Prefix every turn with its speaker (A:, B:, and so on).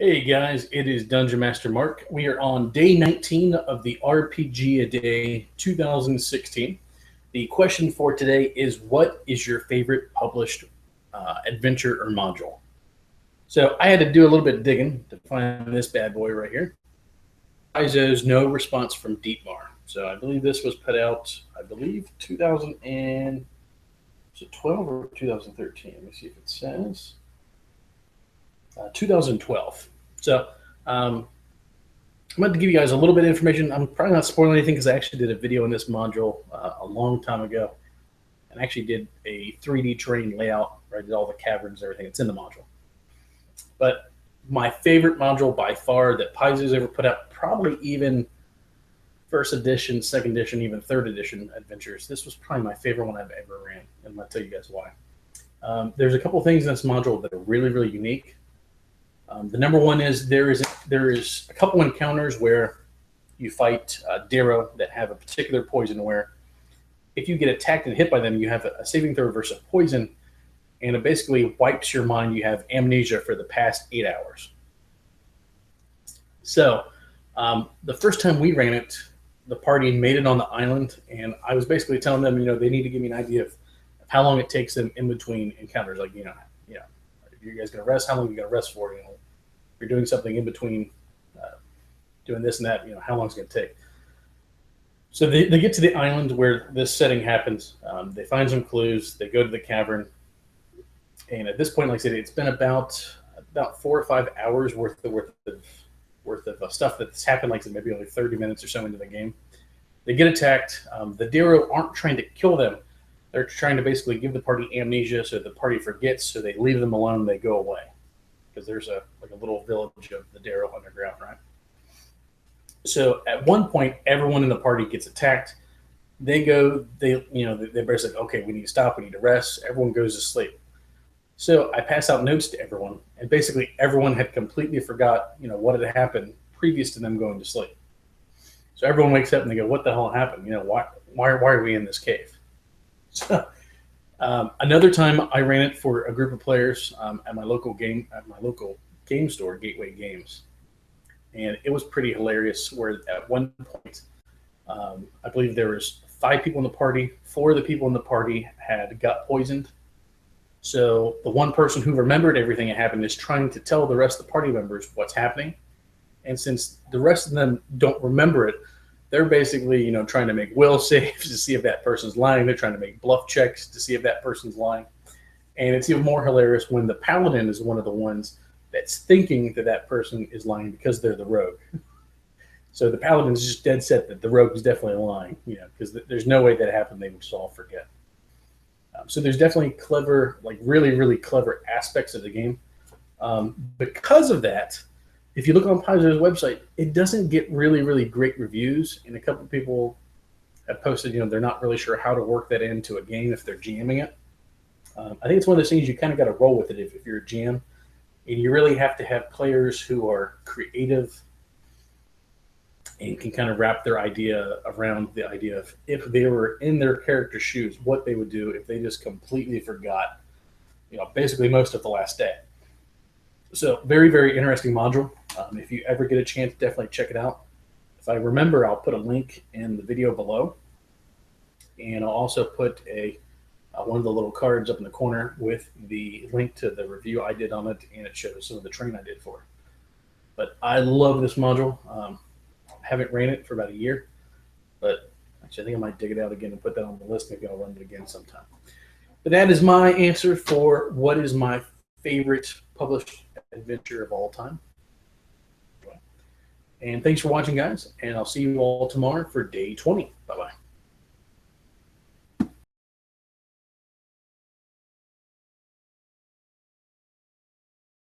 A: Hey guys, it is Dungeon Master Mark. We are on day 19 of the RPG A Day 2016. The question for today is, what is your favorite published adventure or module? So I had to do a little bit of digging to find this bad boy right here. Paizo's No Response from Dietmar. So I believe this was put out, 2012 or 2013? Let me see if it says. 2012. So I'm going to give you guys a little bit of information. I'm probably not spoiling anything because I actually did a video on this module a long time ago, and actually did a 3D terrain layout, right? Did all the caverns and everything. It's in the module. But my favorite module by far that Paizo's ever put out, probably even first edition, second edition, even third edition adventures. This was probably my favorite one I've ever ran, and I'll tell you guys why. There's a couple things in this module that are really, really unique. The number one is there is a couple encounters where you fight Darrow that have a particular poison where if you get attacked and hit by them, you have a saving throw versus poison, and it basically wipes your mind. You have amnesia for the past 8 hours. So the first time we ran it, the party made it on the island, and I was basically telling them, they need to give me an idea of how long it takes them in between encounters. Like, if you guys going to rest, how long are you going to rest for? If you're doing something in between doing this and that, how long is it going to take? So they get to the island where this setting happens. They find some clues. They go to the cavern. And at this point, like I said, it's been about 4 or 5 hours worth of stuff that's happened, like I said, maybe only 30 minutes or so into the game. They get attacked. The Darrow aren't trying to kill them. They're trying to basically give the party amnesia so the party forgets, so they leave them alone and they go away. Because there's a little village of the Darrow underground, right? So at one point, everyone in the party gets attacked. They basically, okay, we need to stop, we need to rest. Everyone goes to sleep. So I pass out notes to everyone, and basically everyone had completely forgot, what had happened previous to them going to sleep. So everyone wakes up and they go, what the hell happened? Why are we in this cave? So, another time I ran it for a group of players at my local game store, Gateway Games, and it was pretty hilarious. Where at one point, I believe there was 5 people in the party. 4 of the people in the party had got poisoned. So the one person who remembered everything that happened is trying to tell the rest of the party members what's happening, and since the rest of them don't remember it, they're basically, trying to make will saves to see if that person's lying. They're trying to make bluff checks to see if that person's lying. And it's even more hilarious when the paladin is one of the ones that's thinking that person is lying because they're the rogue. So the paladin's just dead set that the rogue is definitely lying, because there's no way that happened. They would just all forget. So there's definitely clever, like really, really clever aspects of the game. Because of that, if you look on Paizo's website, it doesn't get really, really great reviews. And a couple of people have posted, they're not really sure how to work that into a game if they're GMing it. I think it's one of those things you kind of got to roll with it if you're a GM. And you really have to have players who are creative and can kind of wrap their idea around the idea of if they were in their character's shoes, what they would do if they just completely forgot, basically most of the last day. So very, very interesting module. If you ever get a chance, definitely check it out. If I remember, I'll put a link in the video below. And I'll also put one of the little cards up in the corner with the link to the review I did on it, and it shows some of the train I did for it. But I love this module. Haven't ran it for about a year, but actually I think I might dig it out again and put that on the list. Maybe I'll run it again sometime. But that is my answer for what is my favorite published adventure of all time. And thanks for watching, guys, and I'll see you all tomorrow for day 20. Bye.